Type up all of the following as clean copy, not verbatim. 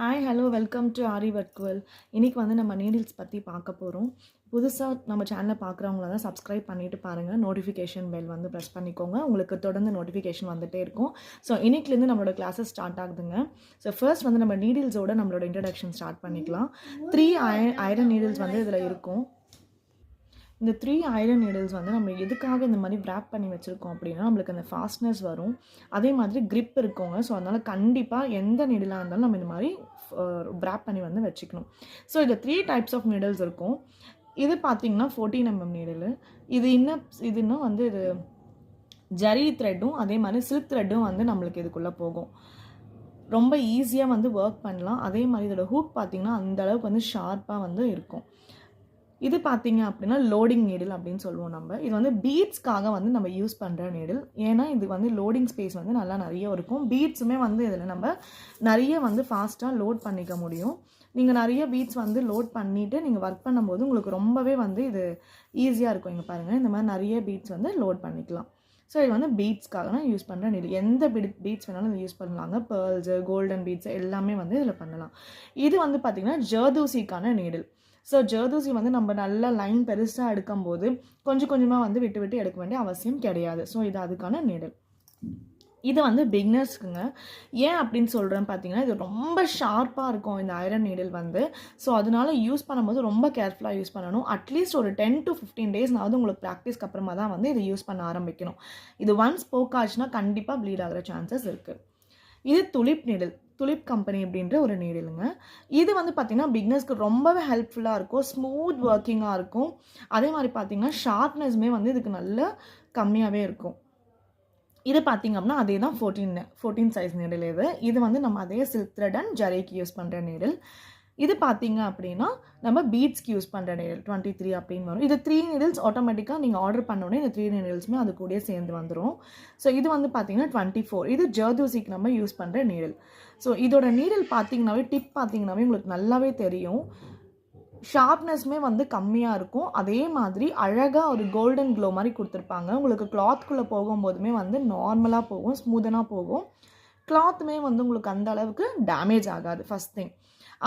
Hi hello welcome to ஆரி வர்க்குவல். இன்றைக்கி வந்து நம்ம நீடில்ஸ் பற்றி பார்க்க போகிறோம். புதுசாக நம்ம சேனலை பார்க்குறவங்கள தான் சப்ஸ்கிரைப் பண்ணிவிட்டு பாருங்கள். நோட்டிஃபிகேஷன் பெல் வந்து ப்ரெஸ் பண்ணிக்கோங்க. உங்களுக்கு தொடர்ந்து நோட்டிஃபிகேஷன் வந்துகிட்டே இருக்கும். ஸோ இன்றைக்கிலேருந்து நம்மளோட கிளாஸஸ் ஸ்டார்ட் ஆகுதுங்க. ஸோ ஃபர்ஸ்ட் வந்து நம்ம நீடில்ஸோட நம்மளோட இன்ட்ரடக்ஷன் ஸ்டார்ட் பண்ணிக்கலாம். 3 ஐரன் நீடில்ஸ் வந்து இதில் இருக்கும். இந்த 3 ஐரன் நீடில்ஸ் வந்து நம்ம எதுக்காக இந்த மாதிரி வ்ராப் பண்ணி வச்சுருக்கோம் அப்படின்னா, நம்மளுக்கு அந்த ஃபாஸ்ட்னஸ் வரும், அதே மாதிரி grip இருக்குங்க. ஸோ அதனால் கண்டிப்பாக எந்த நீடிலாக இருந்தாலும் நம்ம இந்த மாதிரி வ்ராப் பண்ணி வந்து வச்சுக்கணும். ஸோ இதில் 3 டைப்ஸ் ஆஃப் நீடில்ஸ் இருக்கும். இது பார்த்தீங்கன்னா 14mm நீடிலு. இதுன்னா வந்து இது ஜரி த்ரெட்டும் அதே மாதிரி சில்க் த்ரெட்டும் வந்து நம்மளுக்கு இதுக்குள்ளே போகும். ரொம்ப ஈஸியாக வந்து ஒர்க் பண்ணலாம். அதே மாதிரி இதோட ஹூக் பார்த்தீங்கன்னா அந்தளவுக்கு வந்து ஷார்ப்பாக வந்து இருக்கும். இது பார்த்தீங்க அப்படின்னா லோடிங் நீடில் அப்படின்னு சொல்லுவோம் நம்ம. இது வந்து பீட்ஸ்க்காக வந்து நம்ம யூஸ் பண்ணுற நீடில். ஏன்னா இது வந்து லோடிங் ஸ்பேஸ் வந்து நல்லா நிறைய இருக்கும். பீட்ஸுமே வந்து இதில் நம்ம நிறைய வந்து ஃபாஸ்ட்டாக லோட் பண்ணிக்க முடியும். நீங்கள் நிறைய பீட்ஸ் வந்து லோட் பண்ணிவிட்டு நீங்கள் ஒர்க் பண்ணும்போது உங்களுக்கு ரொம்பவே வந்து இது ஈஸியாக இருக்கும். இங்கே பாருங்கள், இந்த மாதிரி நிறைய பீட்ஸ் வந்து லோட் பண்ணிக்கலாம். ஸோ இது வந்து பீட்ஸ்க்காக தான் யூஸ் பண்ணுற நீடில். எந்த பீட்ஸ் வேணாலும் இதை யூஸ் பண்ணலாங்க. பேர்ல்ஸு, கோல்டன் பீட்ஸ் எல்லாமே வந்து இதில் பண்ணலாம். இது வந்து பார்த்திங்கன்னா ஜர்தூசிக்கான நீடில். ஸோ ஜர்தூசி வந்து நம்ம நல்லா லைன் பெருசாக எடுக்கும்போது கொஞ்சம் கொஞ்சமாக வந்து விட்டு விட்டு எடுக்க வேண்டிய அவசியம் கிடையாது. ஸோ இது அதுக்கான நீடில். இது வந்து பிகினர்ஸ்க்குங்க. ஏன் அப்படின்னு சொல்கிறேன்னு பார்த்தீங்கன்னா, இது ரொம்ப ஷார்ப்பாக இருக்கும் இந்த ஐரன் நீடில் வந்து. ஸோ அதனால யூஸ் பண்ணும்போது ரொம்ப கேர்ஃபுல்லாக யூஸ் பண்ணணும். அட்லீஸ்ட் ஒரு 10 to 15 டேஸ்னாவது உங்களுக்கு ப்ராக்டிஸ்க்கு அப்புறமா தான் வந்து இதை யூஸ் பண்ண ஆரம்பிக்கணும். இது ஒன்ஸ் போக்காச்சுன்னா கண்டிப்பாக ப்ளீட் ஆகிற சான்சஸ் இருக்குது. இது துலிப் நீடில். துலிப் கம்பெனி அப்படின்ற ஒரு நீடிலுங்க. இது வந்து பார்த்திங்கன்னா பிகினர்ஸ்க்கு ரொம்பவே ஹெல்ப்ஃபுல்லாக இருக்கும். ஸ்மூத் ஒர்க்கிங்காக இருக்கும். அதே மாதிரி பார்த்திங்கன்னா ஷார்ப்னஸுமே வந்து இதுக்கு நல்ல கம்மியாகவே இருக்கும். இது பார்த்திங்க அப்படின்னா அதே தான் 14 சைஸ் நீடில். இது வந்து நம்ம அதே சில்க் த்ரெட் அண்ட் ஜரிக்கு யூஸ் பண்ணுற நீடில். இது பார்த்திங்க அப்படின்னா நம்ம பீட்ஸ்க்கு யூஸ் பண்ணுற நீடில் 23 அப்படின்னு வரும். இது 3 நீடில்ஸ் ஆட்டோமேட்டிக்காக நீங்கள் ஆர்டர் பண்ணோடனே இந்த 3 நீடில்ஸுமே அது கூட சேர்ந்து வந்துடும். ஸோ இது வந்து பார்த்திங்கன்னா 24. இது ஜர்தூசிக்கு நம்ம யூஸ் பண்ணுற நீடில். ஸோ இதோட நீடில் பார்த்திங்கனாவே டிப் பார்த்திங்கனாவே உங்களுக்கு நல்லாவே தெரியும். ஷார்ப்னஸ்மே வந்து கம்மியாக இருக்கும். அதே மாதிரி அழகாக ஒரு கோல்டன் க்ளோ மாதிரி கொடுத்துருப்பாங்க. உங்களுக்கு கிளாத்குள்ளே போகும்போதுமே வந்து நார்மலாக போகும், ஸ்மூதனாக போகும். கிளாத்துமே வந்து உங்களுக்கு அந்த அளவுக்கு டேமேஜ் ஆகாது ஃபஸ்ட் திங்.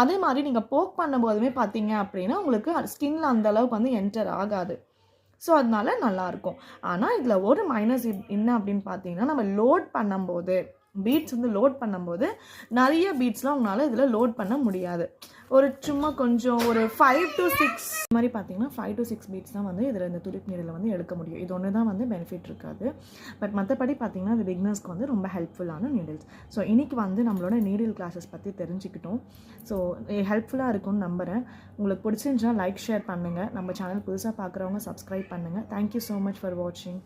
அதே மாதிரி நீங்கள் போக் பண்ணும்போதுமே பார்த்தீங்க அப்படின்னா உங்களுக்கு ஸ்கின்ல அந்த அளவுக்கு வந்து என்டர் ஆகாது. ஸோ அதனால நல்லாயிருக்கும். ஆனால் இதில் ஒரு மைனஸ் என்ன அப்படின்னு பார்த்தீங்கன்னா, நம்ம லோட் பண்ணும்போது பீட்ஸ் வந்து லோட் பண்ணும்போது நிறைய பீட்ஸ்லாம் உங்களால் இதில் லோட் பண்ண முடியாது. ஒரு சும்மா கொஞ்சம் ஒரு 5 to 6 மாதிரி பார்த்தீங்கன்னா 5 to 6 பீட்ஸ் தான் வந்து இதில் இந்த துலிப் நீடில் வந்து எடுக்க முடியும். இது ஒன்று தான் வந்து பெனிஃபிட் இருக்காது. பட் மற்றபடி பார்த்தீங்கன்னா இது பிகினர்ஸ்க்கு வந்து ரொம்ப ஹெல்ப்ஃபுல்லான நீடில்ஸ். ஸோ இன்றைக்கி வந்து நம்மளோட நீடில் கிளாஸஸ் பற்றி தெரிஞ்சுக்கிட்டோம். ஸோ ஹெல்ப்ஃபுல்லாக இருக்கும்னு நம்புகிறேன். உங்களுக்கு பிடிச்சிருந்துச்சுன்னா லைக் ஷேர் பண்ணுங்கள். நம்ம சேனல் புதுசாக பார்க்குறவங்க சப்ஸ்கிரைப் பண்ணுங்கள். தேங்க்யூ ஸோ மச் ஃபார் வாட்சிங்.